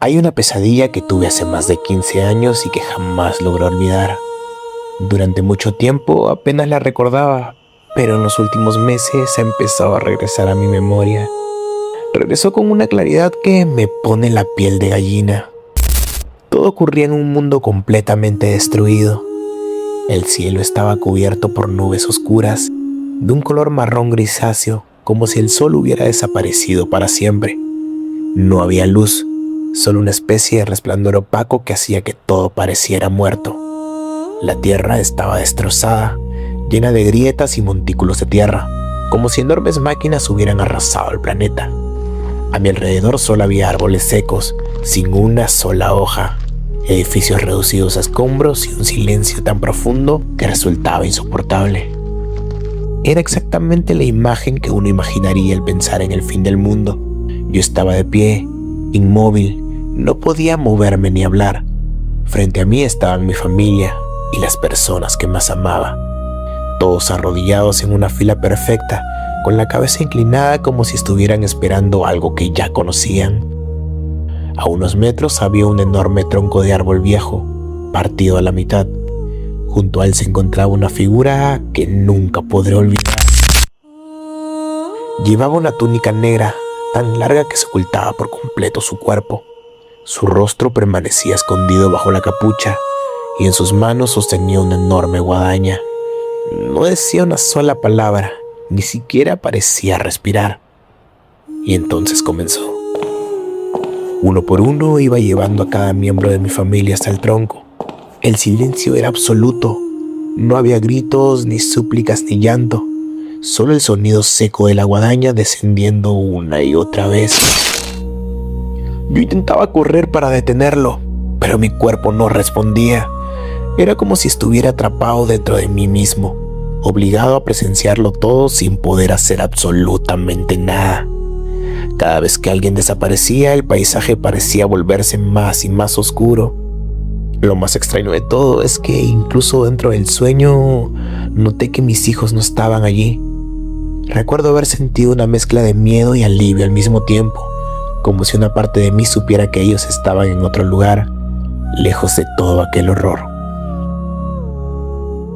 Hay una pesadilla que tuve hace más de 15 años y que jamás logré olvidar. Durante mucho tiempo apenas la recordaba, pero en los últimos meses ha empezado a regresar a mi memoria. Regresó con una claridad que me pone la piel de gallina. Todo ocurría en un mundo completamente destruido. El cielo estaba cubierto por nubes oscuras, de un color marrón grisáceo, como si el sol hubiera desaparecido para siempre. No había luz, solo una especie de resplandor opaco que hacía que todo pareciera muerto. La tierra estaba destrozada, llena de grietas y montículos de tierra, como si enormes máquinas hubieran arrasado el planeta. A mi alrededor solo había árboles secos, sin una sola hoja, edificios reducidos a escombros y un silencio tan profundo que resultaba insoportable. Era exactamente la imagen que uno imaginaría al pensar en el fin del mundo. Yo estaba de pie, inmóvil, no podía moverme ni hablar. Frente a mí estaban mi familia y las personas que más amaba, todos arrodillados en una fila perfecta, con la cabeza inclinada como si estuvieran esperando algo que ya conocían. A unos metros había un enorme tronco de árbol viejo, partido a la mitad. Junto a él se encontraba una figura que nunca podré olvidar. Llevaba una túnica negra, tan larga que se ocultaba por completo su cuerpo. Su rostro permanecía escondido bajo la capucha y en sus manos sostenía una enorme guadaña. No decía una sola palabra, ni siquiera parecía respirar. Y entonces comenzó. Uno por uno iba llevando a cada miembro de mi familia hasta el tronco. El silencio era absoluto. No había gritos, ni súplicas, ni llanto. Solo el sonido seco de la guadaña descendiendo una y otra vez. Yo intentaba correr para detenerlo, pero mi cuerpo no respondía. Era como si estuviera atrapado dentro de mí mismo, obligado a presenciarlo todo sin poder hacer absolutamente nada. Cada vez que alguien desaparecía, el paisaje parecía volverse más y más oscuro. Lo más extraño de todo es que incluso dentro del sueño noté que mis hijos no estaban allí. Recuerdo haber sentido una mezcla de miedo y alivio al mismo tiempo, como si una parte de mí supiera que ellos estaban en otro lugar, lejos de todo aquel horror.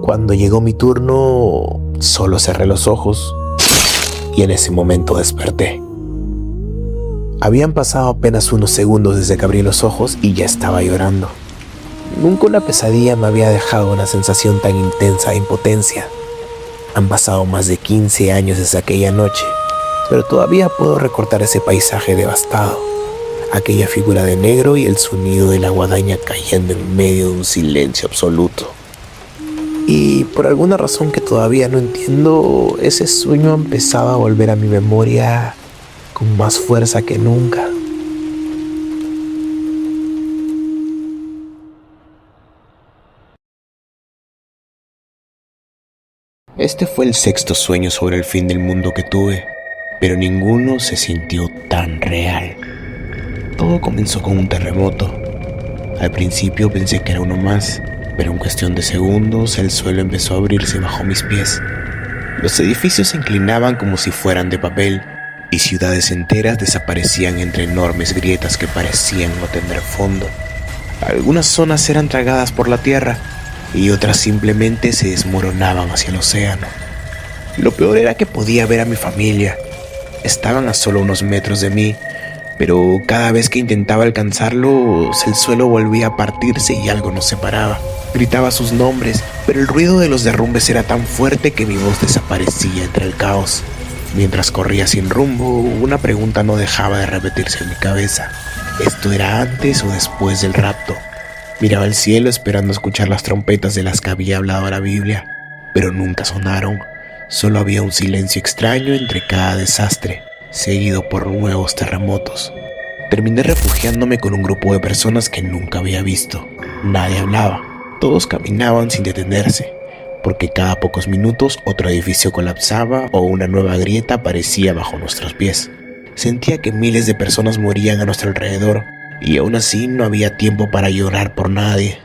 Cuando llegó mi turno, solo cerré los ojos y en ese momento desperté. Habían pasado apenas unos segundos desde que abrí los ojos y ya estaba llorando. Nunca una pesadilla me había dejado una sensación tan intensa de impotencia. Han pasado más de 15 años desde aquella noche, pero todavía puedo recordar ese paisaje devastado, aquella figura de negro y el sonido de la guadaña cayendo en medio de un silencio absoluto. Y por alguna razón que todavía no entiendo, ese sueño empezaba a volver a mi memoria con más fuerza que nunca. Este fue el sexto sueño sobre el fin del mundo que tuve, pero ninguno se sintió tan real. Todo comenzó con un terremoto. Al principio pensé que era uno más, pero en cuestión de segundos el suelo empezó a abrirse bajo mis pies. Los edificios se inclinaban como si fueran de papel, y ciudades enteras desaparecían entre enormes grietas que parecían no tener fondo. Algunas zonas eran tragadas por la tierra, y otras simplemente se desmoronaban hacia el océano. Lo peor era que podía ver a mi familia. Estaban a solo unos metros de mí, pero cada vez que intentaba alcanzarlos, el suelo volvía a partirse y algo nos separaba. Gritaba sus nombres, pero el ruido de los derrumbes era tan fuerte que mi voz desaparecía entre el caos. Mientras corría sin rumbo, una pregunta no dejaba de repetirse en mi cabeza. ¿Esto era antes o después del rapto? Miraba el cielo esperando escuchar las trompetas de las que había hablado la Biblia, pero nunca sonaron. Solo había un silencio extraño entre cada desastre, seguido por nuevos terremotos. Terminé refugiándome con un grupo de personas que nunca había visto. Nadie hablaba, todos caminaban sin detenerse, porque cada pocos minutos otro edificio colapsaba o una nueva grieta aparecía bajo nuestros pies. Sentía que miles de personas morían a nuestro alrededor, y aún así no había tiempo para llorar por nadie.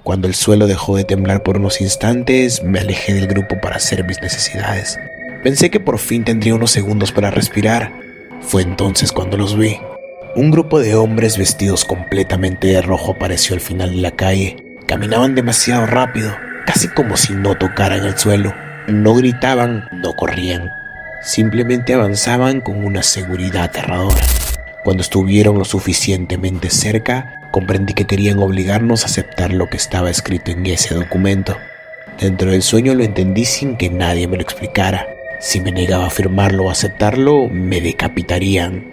Cuando el suelo dejó de temblar por unos instantes, me alejé del grupo para hacer mis necesidades. Pensé que por fin tendría unos segundos para respirar. Fue entonces cuando los vi. Un grupo de hombres vestidos completamente de rojo apareció al final de la calle. Caminaban demasiado rápido, casi como si no tocaran el suelo. No gritaban, no corrían. Simplemente avanzaban con una seguridad aterradora. Cuando estuvieron lo suficientemente cerca, comprendí que querían obligarnos a aceptar lo que estaba escrito en ese documento. Dentro del sueño lo entendí sin que nadie me lo explicara. Si me negaba a firmarlo o aceptarlo, me decapitarían.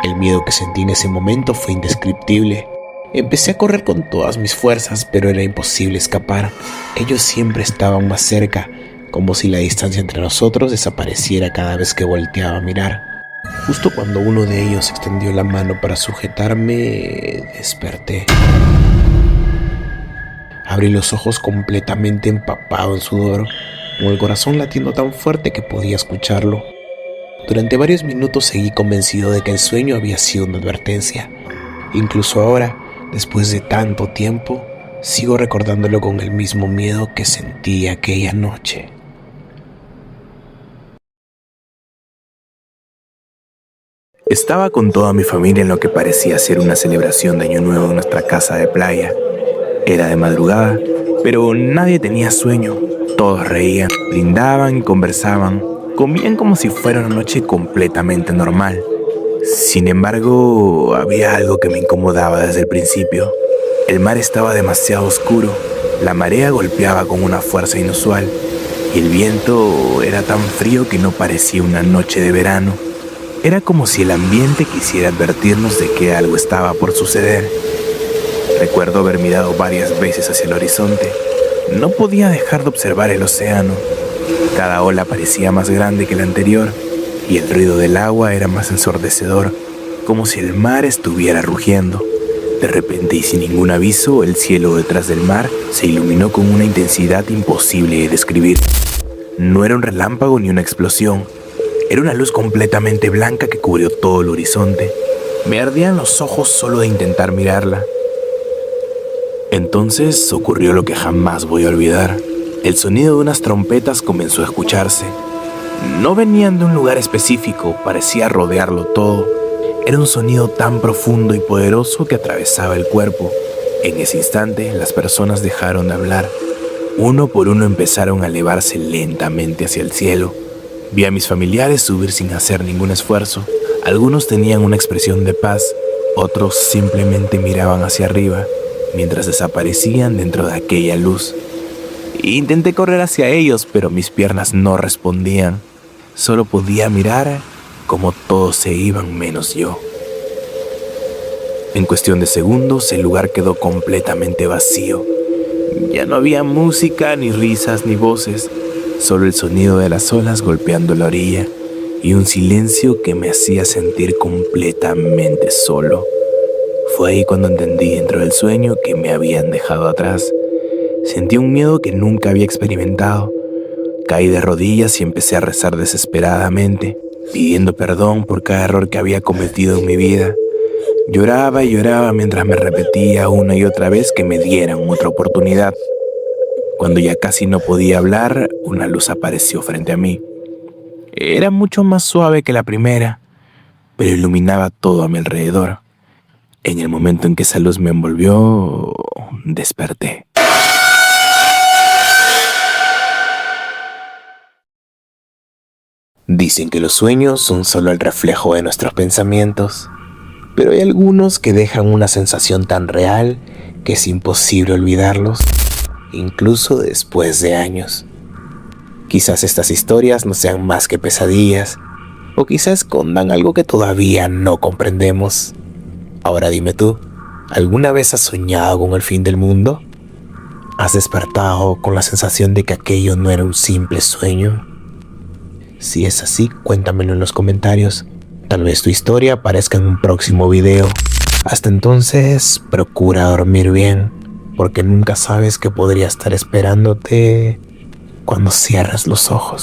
El miedo que sentí en ese momento fue indescriptible. Empecé a correr con todas mis fuerzas, pero era imposible escapar. Ellos siempre estaban más cerca, como si la distancia entre nosotros desapareciera cada vez que volteaba a mirar. Justo cuando uno de ellos extendió la mano para sujetarme, desperté. Abrí los ojos completamente empapado en sudor, con el corazón latiendo tan fuerte que podía escucharlo. Durante varios minutos seguí convencido de que el sueño había sido una advertencia. Incluso ahora, después de tanto tiempo, sigo recordándolo con el mismo miedo que sentí aquella noche. Estaba con toda mi familia en lo que parecía ser una celebración de Año Nuevo en nuestra casa de playa. Era de madrugada, pero nadie tenía sueño. Todos reían, brindaban y conversaban. Comían como si fuera una noche completamente normal. Sin embargo, había algo que me incomodaba desde el principio. El mar estaba demasiado oscuro, la marea golpeaba con una fuerza inusual y el viento era tan frío que no parecía una noche de verano. Era como si el ambiente quisiera advertirnos de que algo estaba por suceder. Recuerdo haber mirado varias veces hacia el horizonte. No podía dejar de observar el océano. Cada ola parecía más grande que la anterior y el ruido del agua era más ensordecedor, como si el mar estuviera rugiendo. De repente y sin ningún aviso, el cielo detrás del mar se iluminó con una intensidad imposible de describir. No era un relámpago ni una explosión. Era una luz completamente blanca que cubrió todo el horizonte. Me ardían los ojos solo de intentar mirarla. Entonces ocurrió lo que jamás voy a olvidar. El sonido de unas trompetas comenzó a escucharse. No venían de un lugar específico, parecía rodearlo todo. Era un sonido tan profundo y poderoso que atravesaba el cuerpo. En ese instante, las personas dejaron de hablar. Uno por uno empezaron a elevarse lentamente hacia el cielo. Vi a mis familiares subir sin hacer ningún esfuerzo. Algunos tenían una expresión de paz, otros simplemente miraban hacia arriba, mientras desaparecían dentro de aquella luz. Intenté correr hacia ellos, pero mis piernas no respondían. Solo podía mirar cómo todos se iban menos yo. En cuestión de segundos, el lugar quedó completamente vacío. Ya no había música, ni risas, ni voces, solo el sonido de las olas golpeando la orilla y un silencio que me hacía sentir completamente solo. Fue ahí cuando entendí dentro del sueño que me habían dejado atrás. Sentí un miedo que nunca había experimentado. Caí de rodillas y empecé a rezar desesperadamente, pidiendo perdón por cada error que había cometido en mi vida. Lloraba y lloraba mientras me repetía una y otra vez que me dieran otra oportunidad. Cuando ya casi no podía hablar, una luz apareció frente a mí. Era mucho más suave que la primera, pero iluminaba todo a mi alrededor. En el momento en que esa luz me envolvió, desperté. Dicen que los sueños son solo el reflejo de nuestros pensamientos, pero hay algunos que dejan una sensación tan real que es imposible olvidarlos, incluso después de años. Quizás estas historias no sean más que pesadillas, o quizás escondan algo que todavía no comprendemos. Ahora dime tú, ¿alguna vez has soñado con el fin del mundo? ¿Has despertado con la sensación de que aquello no era un simple sueño? Si es así, cuéntamelo en los comentarios. Tal vez tu historia aparezca en un próximo video. Hasta entonces, procura dormir bien, porque nunca sabes qué podría estar esperándote cuando cierres los ojos.